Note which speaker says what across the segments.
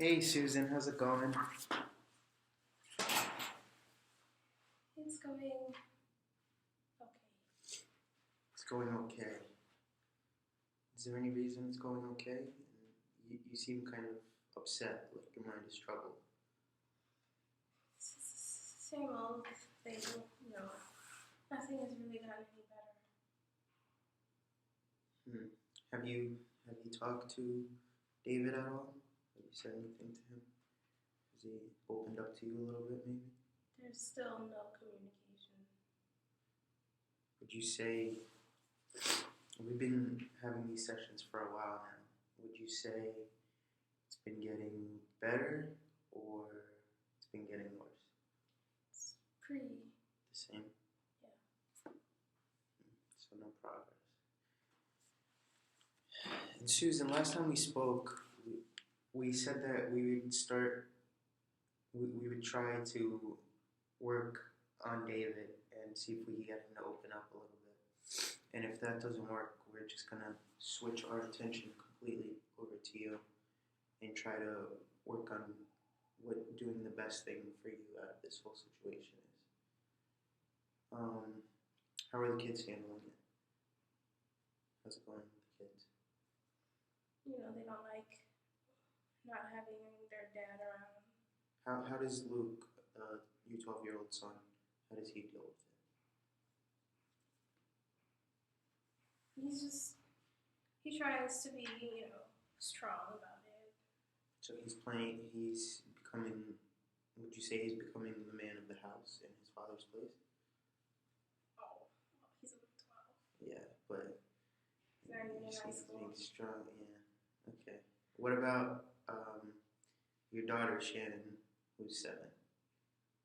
Speaker 1: Hey Susan, how's it going?
Speaker 2: It's going okay.
Speaker 1: It's going okay. Is there any reason it's going okay? You seem kind of upset, like your mind is troubled.
Speaker 2: Same old thing, Nothing has really gotten any better.
Speaker 1: Have you talked to David at all? Have you said anything to him? Has he opened up to you a little bit, maybe?
Speaker 2: There's still no communication.
Speaker 1: Would you say we've been having these sessions for a while now? Would you say it's been getting better or it's been getting worse?
Speaker 2: It's pretty
Speaker 1: The same?
Speaker 2: Yeah.
Speaker 1: So no progress. And Susan, last time we spoke, we said that we would try to work on David and see if we can get him to open up a little bit. And if that doesn't work, we're just going to switch our attention completely over to you and try to work on what doing the best thing for you out of this whole situation is. How are the kids handling it? How's it going with the kids?
Speaker 2: They don't like not having their dad around.
Speaker 1: How does Luke, your 12-year-old son, how does he deal with it?
Speaker 2: He tries to be, strong about it.
Speaker 1: So he's becoming, would you say he's becoming the man of the house in his father's place?
Speaker 2: Oh, well, he's only 12.
Speaker 1: Yeah, but
Speaker 2: He's not even in high school.
Speaker 1: He's strong, yeah. Okay. What about your daughter, Shannon, who's 7?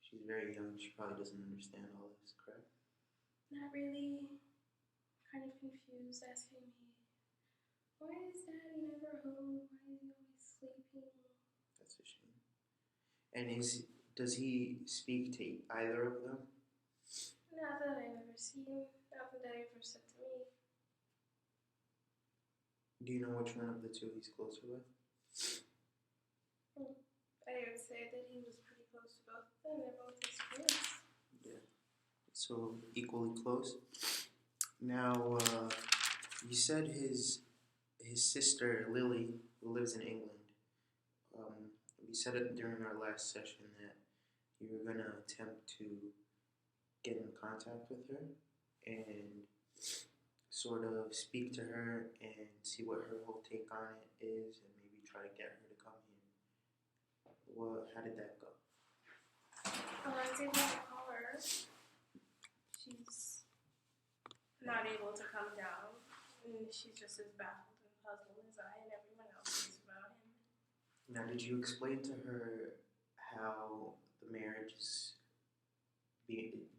Speaker 1: She's very young. She probably doesn't understand all this, correct?
Speaker 2: Not really. Kind of confused, asking me, why is Daddy never home? Why is he always sleeping?
Speaker 1: That's a shame. And does he speak to either of them?
Speaker 2: Not that I've ever seen. Not that they ever said to me.
Speaker 1: Do you know which one of the two he's closer with?
Speaker 2: I would say that he was pretty close to both of them. They're both his kids.
Speaker 1: Yeah. So equally close. Now, you said his sister Lily, who lives in England. You said it during our last session that you were gonna attempt to get in contact with her and sort of speak to her and see what her whole take on it is, and maybe try to get her to come here. How did that go?
Speaker 2: I was able to call her. She's not able to come down, and she's just as baffled and puzzled as I and everyone else is about him.
Speaker 1: Now, did you explain to her how the marriage is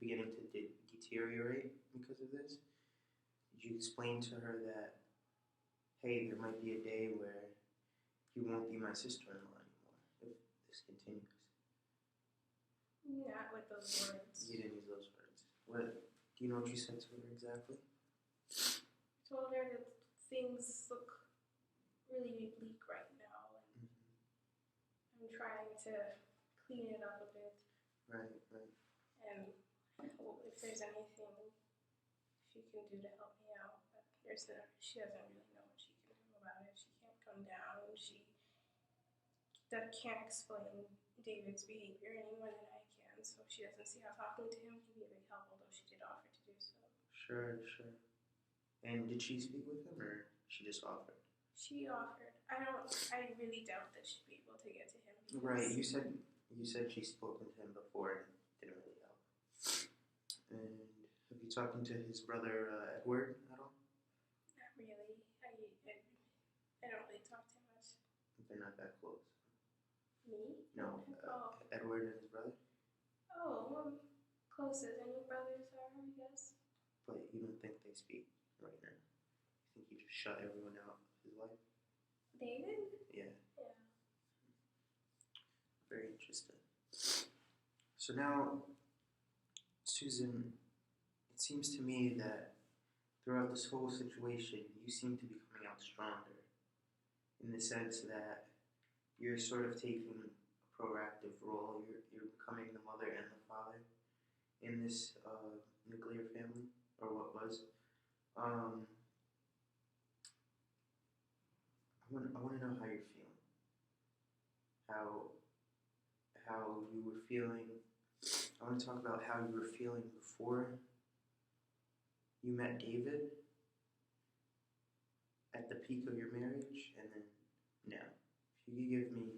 Speaker 1: beginning to deteriorate because of this? Did you explain to her that, hey, there might be a day where you won't be my sister-in-law anymore if this continues?
Speaker 2: Not with those words.
Speaker 1: You didn't use those words. Do you know what you said to her exactly?
Speaker 2: I told her that things look really bleak right now, and I'm trying to clean it up a bit.
Speaker 1: Right.
Speaker 2: And if there's anything she can do to help me out, but she doesn't really know what she can do about it. She can't come down. She can't explain David's behavior any more than I can, so she doesn't see how talking to him can be a big help, although she did offer to do so.
Speaker 1: Sure. And did she speak with him, or she just offered?
Speaker 2: She offered. I really doubt that she'd be able to get to him.
Speaker 1: Right. You said she spoke with him before and it didn't really help. And have you talked to his brother Edward at all?
Speaker 2: Not really. I don't really talk too much.
Speaker 1: They're not that close.
Speaker 2: Me?
Speaker 1: No. Edward and his brother.
Speaker 2: Oh, close as any brothers are, I guess.
Speaker 1: But you don't think they speak right now? You think he just shut everyone out of his life?
Speaker 2: David?
Speaker 1: Yeah.
Speaker 2: Yeah.
Speaker 1: Very interesting. So now, Susan, it seems to me that throughout this whole situation, you seem to be coming out stronger, in the sense that you're sort of taking a proactive role. You're becoming the mother and the father in this nuclear family, or what was. Um, I want to know how you're feeling. How you were feeling. I want to talk about how you were feeling before you met David, at the peak of your marriage, and then now. If you could give me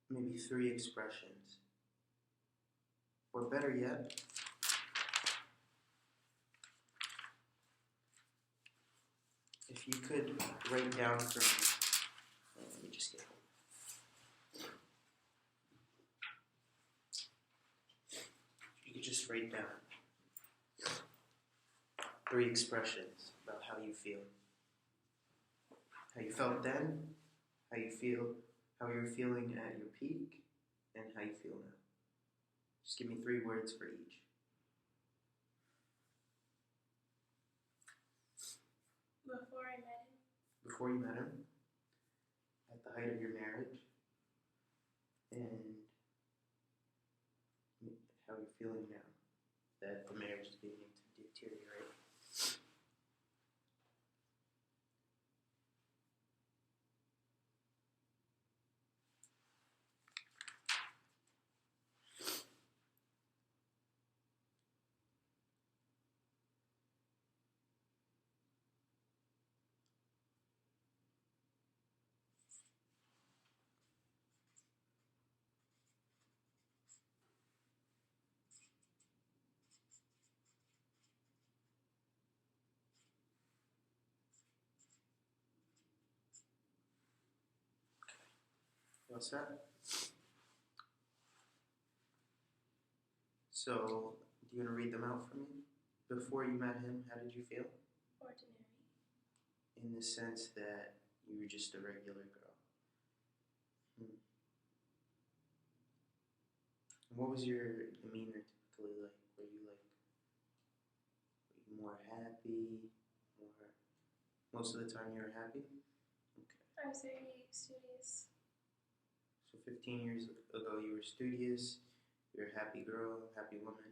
Speaker 1: maybe 3 expressions, or better yet, if you could write down for me, let me just get home. You could just write down 3 expressions about how you feel. How you felt then, how you feel, how you're feeling at your peak, and how you feel now. Just give me 3 words for each.
Speaker 2: Before I met him,
Speaker 1: Before you met him, at the height of your marriage, and how you're feeling now that the marriage is beginning to deteriorate. You all set? So, do you want to read them out for me? Before you met him, how did you feel?
Speaker 2: ordinary,
Speaker 1: In the sense that you were just a regular girl. What was your demeanor typically like? Were you more happy? Most of the time you were happy? Okay.
Speaker 2: I was very studious.
Speaker 1: So 15 years ago you were studious, you're a happy girl, happy woman.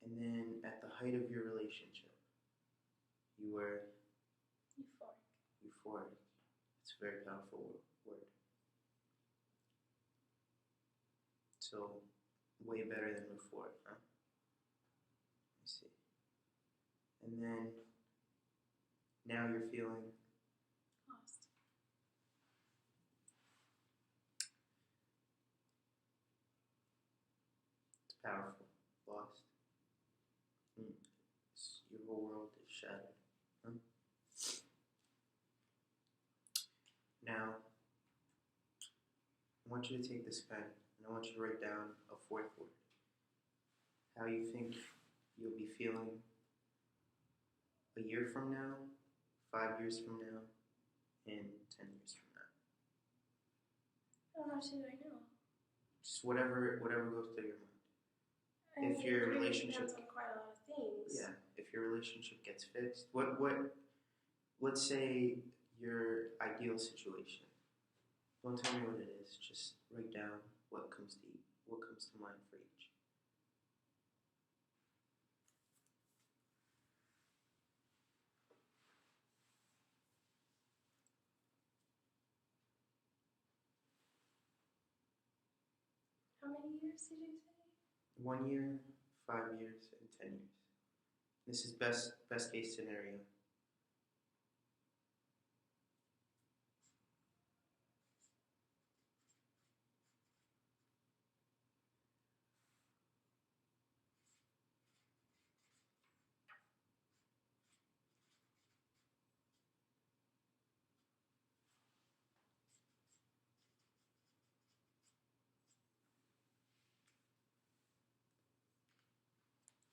Speaker 1: And then at the height of your relationship, you were
Speaker 2: Euphoric.
Speaker 1: euphoric. It's a very powerful word. So way better than before, huh? I see. And then now you're feeling
Speaker 2: Lost.
Speaker 1: it's powerful. Lost. Your whole world is shattered. Huh? Now, I want you to take this pen and I want you to write down a 4th word. How you think you'll be feeling a year from now, 5 years from now, and 10 years from now.
Speaker 2: How should I know?
Speaker 1: Just whatever goes through your mind.
Speaker 2: I
Speaker 1: If
Speaker 2: mean,
Speaker 1: your
Speaker 2: it really
Speaker 1: relationship-
Speaker 2: depends on quite a lot of things.
Speaker 1: Yeah, if your relationship gets fixed, let's say your ideal situation. Don't tell me what it is. Just write down what comes to mind for each.
Speaker 2: How many years did you say?
Speaker 1: 1 year, 5 years, and 10 years. This is best case scenario.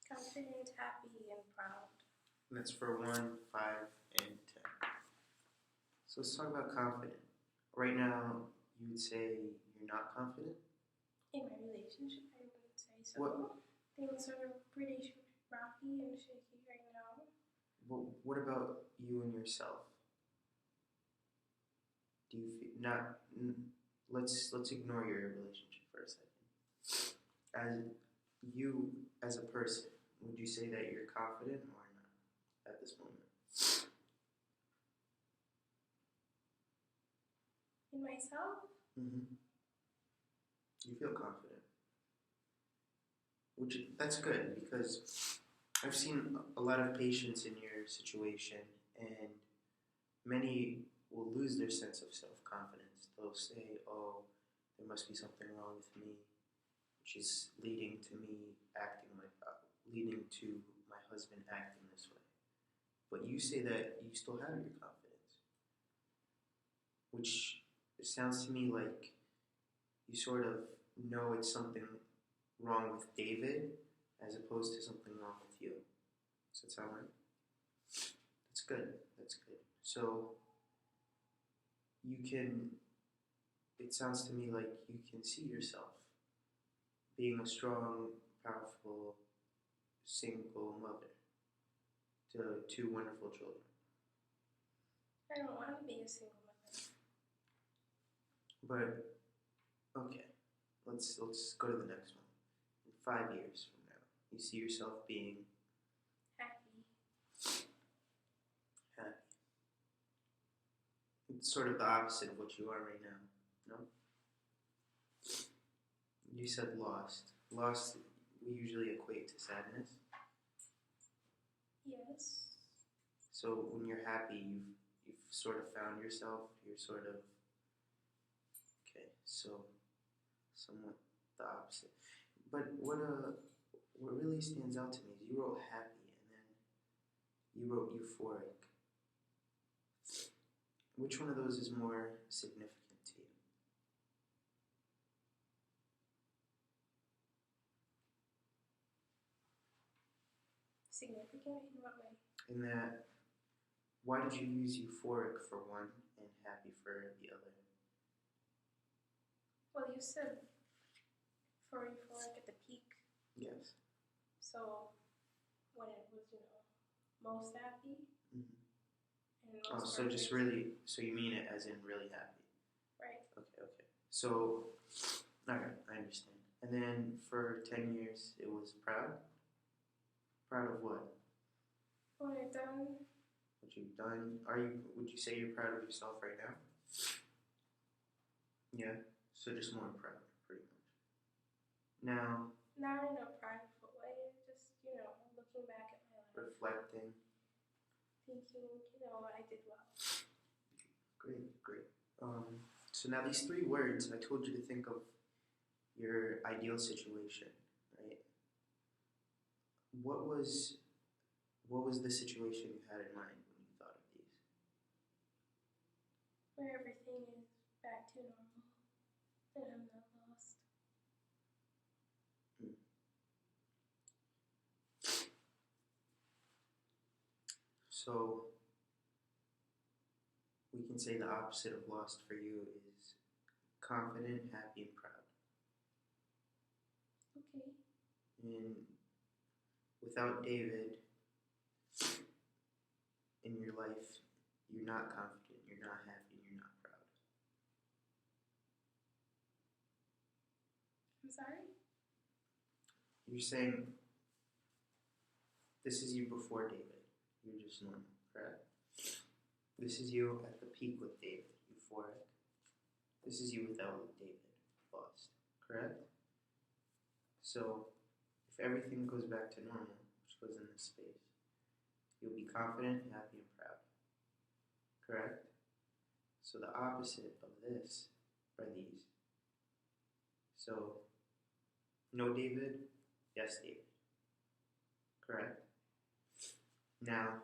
Speaker 2: Confident, happy, and proud.
Speaker 1: And that's for 1, 5, and 10. So let's talk about confident. Right now, you would say you're not confident?
Speaker 2: In my relationship, I wouldn't say so.
Speaker 1: What?
Speaker 2: Things are pretty rocky and shaky right now.
Speaker 1: What about you and yourself? Do you feel not? Let's ignore your relationship for a second. As you as a person, would you say that you're confident or not at this moment?
Speaker 2: In myself?
Speaker 1: Mm-hmm. You feel confident, which that's good because I've seen a lot of patients in your situation, and many will lose their sense of self confidence. They'll say, "Oh, there must be something wrong with me," which is leading to me leading to my husband acting this way. But you say that you still have your confidence, which it sounds to me like you sort of know it's something wrong with David as opposed to something wrong with you. Does that sound right? That's good. That's good. So it sounds to me like you can see yourself being a strong, powerful, single mother to two wonderful children.
Speaker 2: I don't want to be a single mother.
Speaker 1: But okay, let's go to the next one. In 5 years from now, you see yourself being
Speaker 2: Happy.
Speaker 1: happy. It's sort of the opposite of what you are right now. No? You said lost. Lost we usually equate to sadness.
Speaker 2: Yes.
Speaker 1: So when you're happy, you've sort of found yourself. You're sort of okay. So somewhat the opposite. But what really stands out to me is you wrote happy and then you wrote euphoric. Which one of those is more significant to you?
Speaker 2: Significant in what way?
Speaker 1: In that, why did you use euphoric for one and happy for the other?
Speaker 2: Well, you said for euphoric at the peak.
Speaker 1: Yes.
Speaker 2: So when it was, most happy
Speaker 1: Mm-hmm.
Speaker 2: and
Speaker 1: Oh,
Speaker 2: most
Speaker 1: so just
Speaker 2: perfect.
Speaker 1: really, so you mean it as in really happy?
Speaker 2: Right.
Speaker 1: Okay. So, alright, I understand. And then for 10 years, it was proud? Proud of what?
Speaker 2: When you're done,
Speaker 1: What you've done? Would you say you're proud of yourself right now? Yeah. So just more proud, pretty much. Now,
Speaker 2: not in a prideful way, just, looking back at my life,
Speaker 1: reflecting.
Speaker 2: thinking, I did well.
Speaker 1: Great. So now these 3 words, I told you to think of your ideal situation, right? What was the situation you had in mind when you thought of these?
Speaker 2: Where everything is back to normal and I'm not lost.
Speaker 1: So we can say the opposite of lost for you is confident, happy, and proud.
Speaker 2: Okay.
Speaker 1: And without David in your life, you're not confident, you're not happy, and you're not proud.
Speaker 2: I'm sorry?
Speaker 1: You're saying this is you before David. You're just normal, correct? This is you at the peak with David, euphoric. This is you without David, lost, correct? So if everything goes back to normal, which goes in this space, you'll be confident, happy, and proud, correct? So the opposite of this are these. So no David, yes David, correct? Now,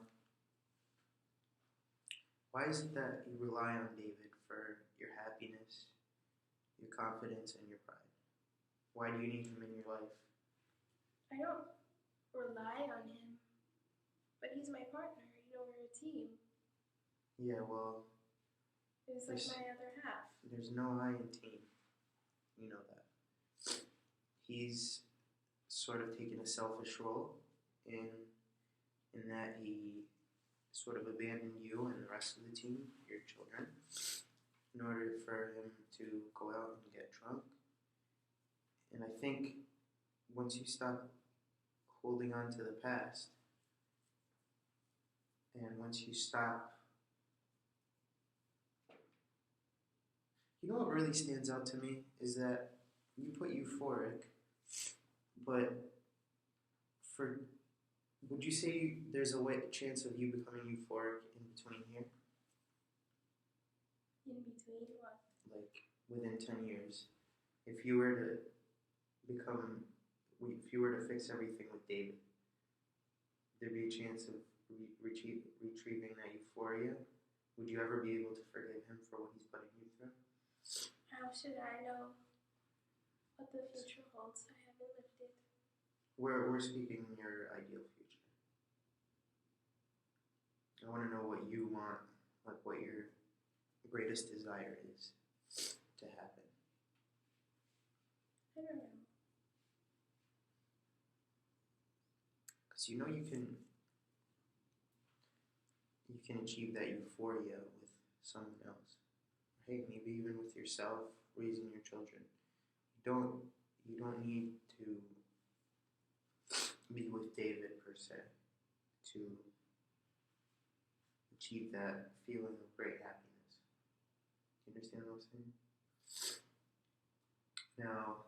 Speaker 1: why is it that you rely on David for your happiness, your confidence, and your pride? Why do you need him in your life?
Speaker 2: I don't rely on him, but he's my partner. We're a team.
Speaker 1: Yeah, well,
Speaker 2: He's like my other half.
Speaker 1: there's no I in team. You know that. He's sort of taken a selfish role in that he sort of abandoned you and the rest of the team, your children. in order for him to go out and get drunk. And I think once you stop holding on to the past, and once you stop, you know what really stands out to me is that you put euphoric, but for would you say there's a chance of you becoming euphoric in between here?
Speaker 2: In between what?
Speaker 1: Like within 10 years, if you were to fix everything with David, there'd be a chance of retrieving that euphoria. Would you ever be able to forgive him for what he's putting you through?
Speaker 2: How should I know what the future holds? I haven't lived it.
Speaker 1: We're speaking your ideal future. I want to know what you want, like what your greatest desire is to happen.
Speaker 2: I don't know.
Speaker 1: Because you know you can achieve that euphoria with someone else. Hey, maybe even with yourself, raising your children. You don't need to be with David per se to achieve that feeling of great happiness. Do you understand what I'm saying? Now,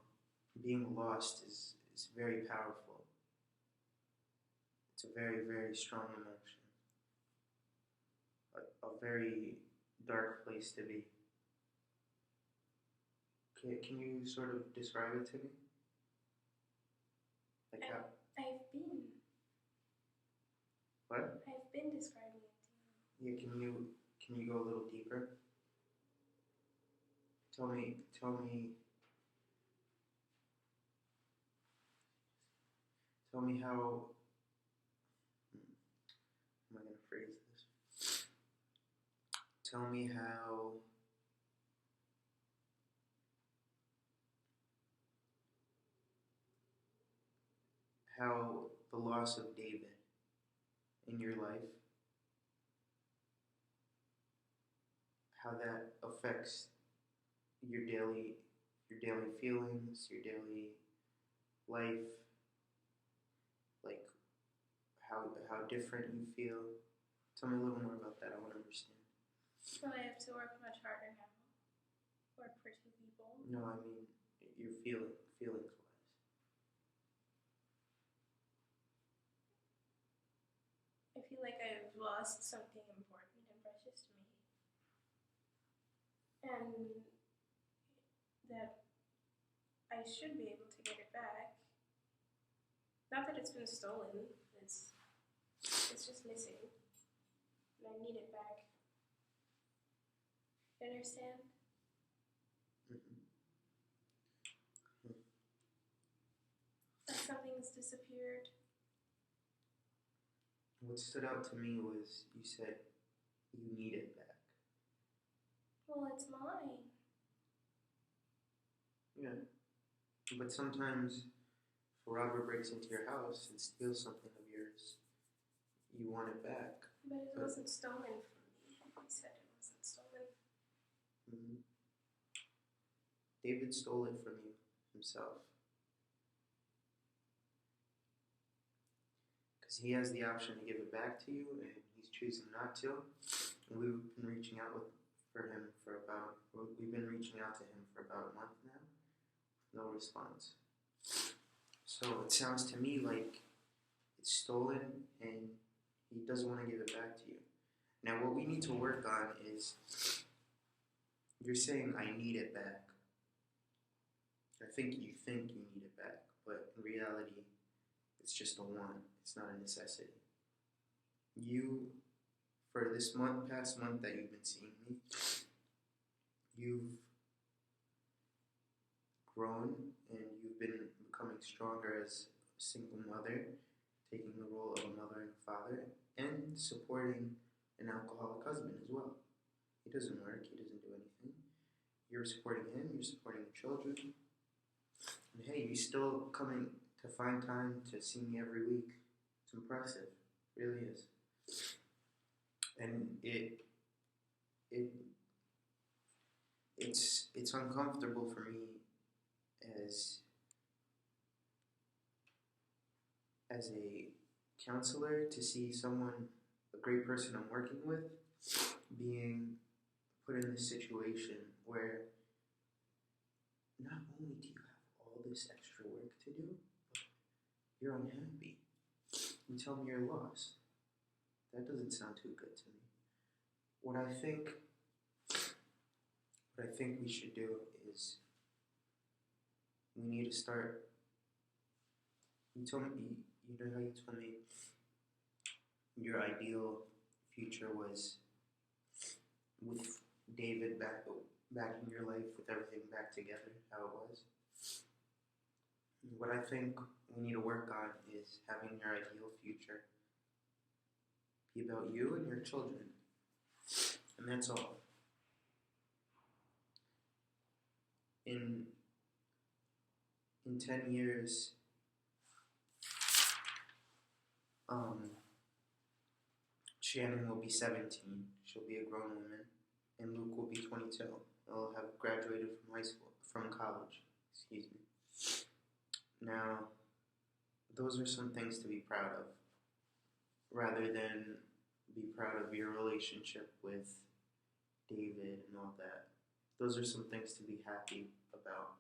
Speaker 1: being lost is very powerful. It's a very, very strong emotion. A very dark place to be. Can you sort of describe it to me? Like how?
Speaker 2: I've been.
Speaker 1: What?
Speaker 2: I've been describing it to you.
Speaker 1: Yeah, can you go a little deeper? Tell me how am I gonna phrase this? Tell me how the loss of David in your life, how that affects your daily feelings, your daily life, like how different you feel. Tell me a little more about that. I want to understand.
Speaker 2: So I have to work much harder now. Work for two people.
Speaker 1: No, I mean your feelings wise.
Speaker 2: I feel like I've lost something important and precious to me. And that I should be able to get it back. Not that it's been stolen, it's just missing. And I need it back. You understand?
Speaker 1: Mm-hmm.
Speaker 2: Like something's disappeared.
Speaker 1: What stood out to me was you said you need it back.
Speaker 2: Well, it's mine.
Speaker 1: Yeah. But sometimes if a robber breaks into your house and steals something of yours, you want it back.
Speaker 2: But it wasn't stolen from me. He said it wasn't stolen.
Speaker 1: Mm-hmm. David stole it from you himself. Because he has the option to give it back to you, and he's choosing not to. And we've been reaching out to him for about a month now. No response. So it sounds to me like it's stolen, and he doesn't want to give it back to you. Now, what we need to work on is, you're saying I need it back. I think you need it back, but in reality, it's just a want. It's not a necessity. You, for this past month that you've been seeing me, you've grown and you've been becoming stronger as a single mother, taking the role of a mother and father, and supporting an alcoholic husband as well. He doesn't work, he doesn't do anything. You're supporting him, you're supporting the children. And hey, you're still coming to find time to see me every week. It's impressive, it really is. And it's uncomfortable for me as a counselor to see someone, a great person I'm working with, being put in this situation where not only do you have all this extra work to do, but you're unhappy. You tell me you're lost. That doesn't sound too good to me. What I think we should do is we need to start. You told me, you know how you told me your ideal future was with David back in your life, with everything back together, how it was. What I think we need to work on is having your ideal future be about you and your children. And that's all. In 10 years, Shannon will be 17. She'll be a grown woman. And Luke will be 22. They'll have graduated from college. Excuse me. Now, those are some things to be proud of, rather than be proud of your relationship with David and all that. Those are some things to be happy about.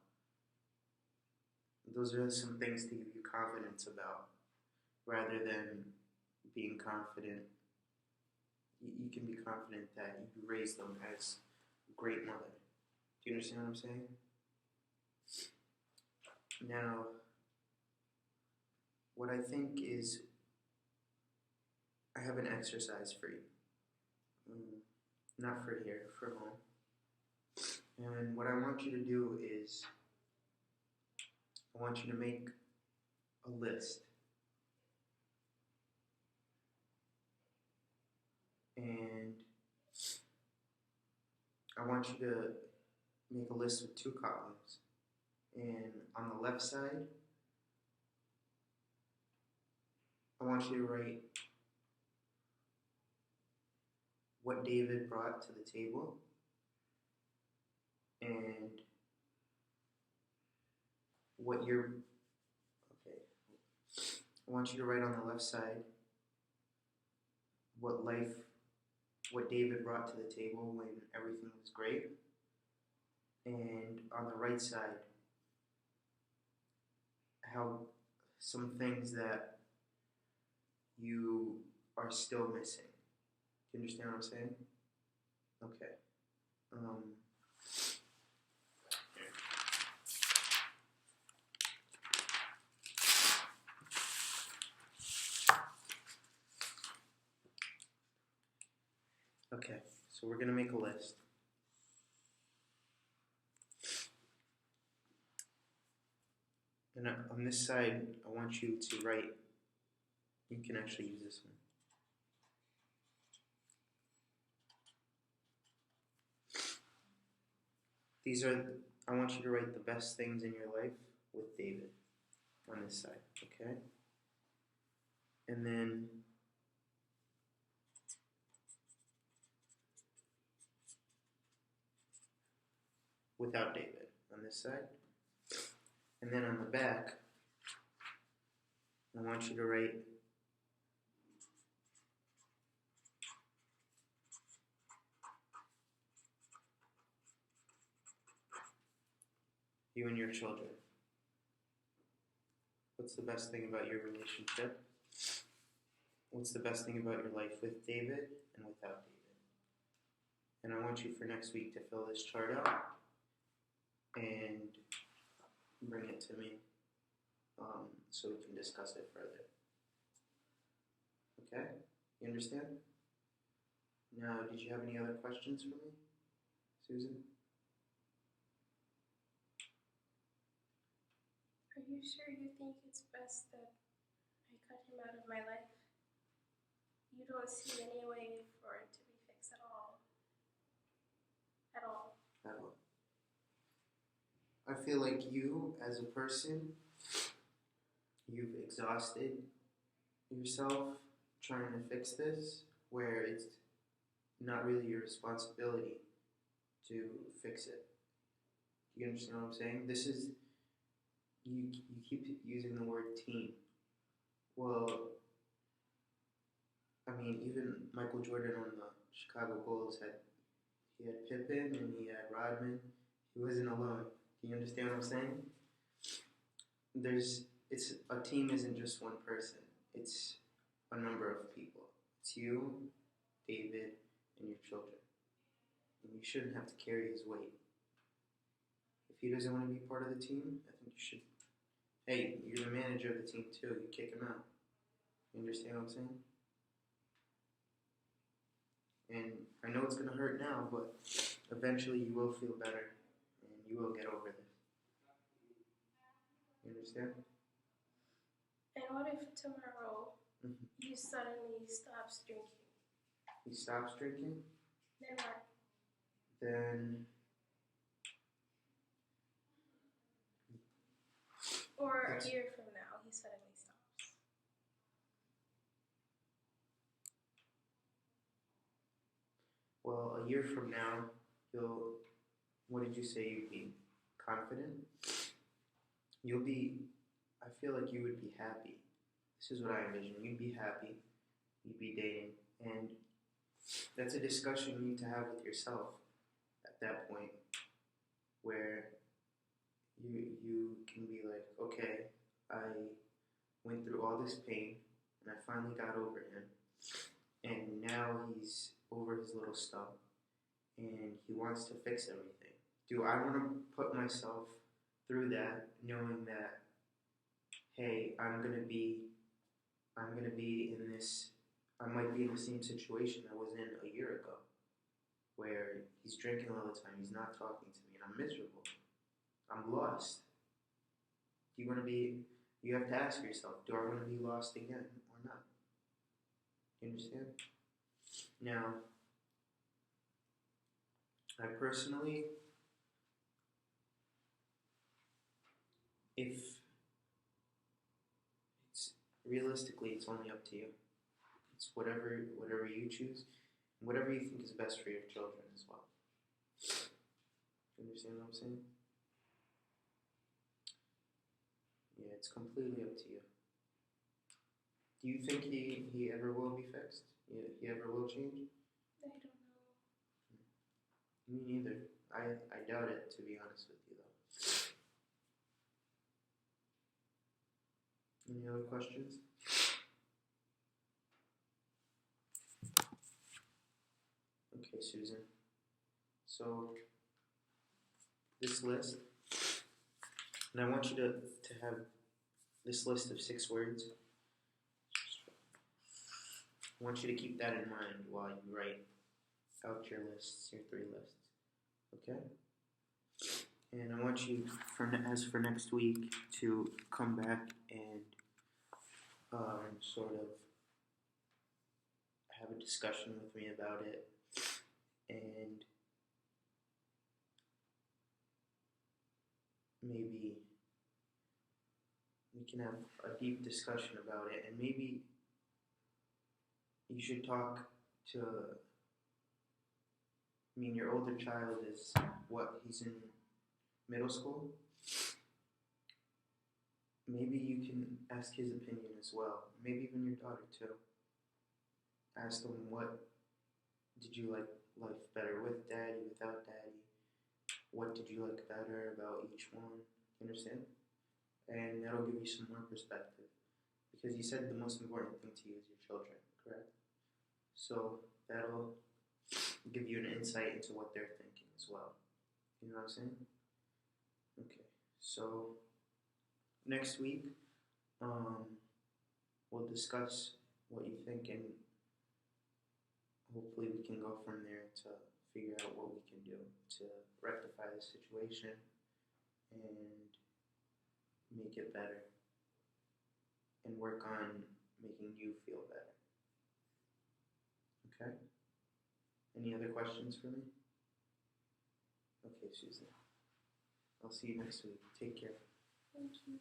Speaker 1: Those are some things to give you confidence about, rather than being confident. You can be confident that you raised them as a great mother. Do you understand what I'm saying? Now, what I think is, I have an exercise for you. Not for here, for home. And what I want you to do is, I want you to make a list. And I want you to make a list with 2 columns. And on the left side, I want you to write what David brought to the table and what you're, okay. I want you to write on the left side what David brought to the table when everything was great. And on the right side, how some things that you are still missing. Do you understand what I'm saying? Okay. Okay, so we're going to make a list. And on this side, I want you to write, you can actually use this one. I want you to write the best things in your life with David on this side, okay? And then without David on this side. And then on the back, I want you to write you and your children. What's the best thing about your relationship? What's the best thing about your life with David and without David? And I want you for next week to fill this chart out and bring it to me so we can discuss it further. Okay? You understand? Now, did you have any other questions for me, Susan?
Speaker 2: Are you sure you think it's best that I cut him out of my life? You don't see any way for it to be fixed at all. At all.
Speaker 1: At all. I feel like you, as a person, you've exhausted yourself trying to fix this, where it's not really your responsibility to fix it. Do you understand what I'm saying? This is you keep using the word team. Well, I mean, even Michael Jordan on the Chicago Bulls he had Pippen and he had Rodman. He wasn't alone. Do you understand what I'm saying? It's a team isn't just one person. It's a number of people. It's you, David, and your children. And you shouldn't have to carry his weight. If he doesn't want to be part of the team, I think you should. Hey, you're the manager of the team too. You kick him out. You understand what I'm saying? And I know it's going to hurt now, but eventually you will feel better and you will get over this. You understand?
Speaker 2: And what if tomorrow
Speaker 1: Mm-hmm.
Speaker 2: you suddenly stop drinking?
Speaker 1: He stops drinking,
Speaker 2: Then what?
Speaker 1: then
Speaker 2: Or
Speaker 1: That's-
Speaker 2: a year from now, he suddenly stops.
Speaker 1: well, a year from now, you'll. What did you say? You'd be confident. You'll be. I feel like you would be happy. This is what I envision. You'd be happy. You'd be dating, and that's a discussion you need to have with yourself at that point, where you can be like, okay, I went through all this pain, and I finally got over him, and now he's over his little stump, and he wants to fix everything. Do I want to put myself through that, knowing that, hey, I'm gonna be in this. I might be in the same situation I was in a year ago, where he's drinking all the time, he's not talking to me, and I'm miserable. I'm lost. Do you want to be? You have to ask yourself, do I want to be lost again or not? You understand? Now, I personally, if it's realistically, it's only up to you. It's whatever you choose, and whatever you think is best for your children as well. You understand what I'm saying? Yeah, it's completely up to you. Do you think he ever will be fixed? He ever will change?
Speaker 2: I don't know.
Speaker 1: Me neither. I doubt it, to be honest with you, though. Any other questions? Okay, Susan. So, this list, and I want you to have this list of 6 words. I want you to keep that in mind while you write out your lists, your 3 lists. Okay? And I want you, as for next week, to come back and sort of have a discussion with me about it, and maybe we can have a deep discussion about it, and maybe you should talk to, I mean, your older child is, he's in middle school? Maybe you can ask his opinion as well. Maybe even your daughter too. Ask them, what did you like life better with daddy, without daddy? What did you like better about each one? You understand? And that'll give you some more perspective. Because you said the most important thing to you is your children, correct? So that'll give you an insight into what they're thinking as well. You know what I'm saying? Okay, so next week, we'll discuss what you think, and hopefully we can go from there to figure out what we can do to rectify the situation and make it better, and work on making you feel better. Okay? Any other questions for me? Okay, Susan. I'll see you next week. Take care.
Speaker 2: Thank you.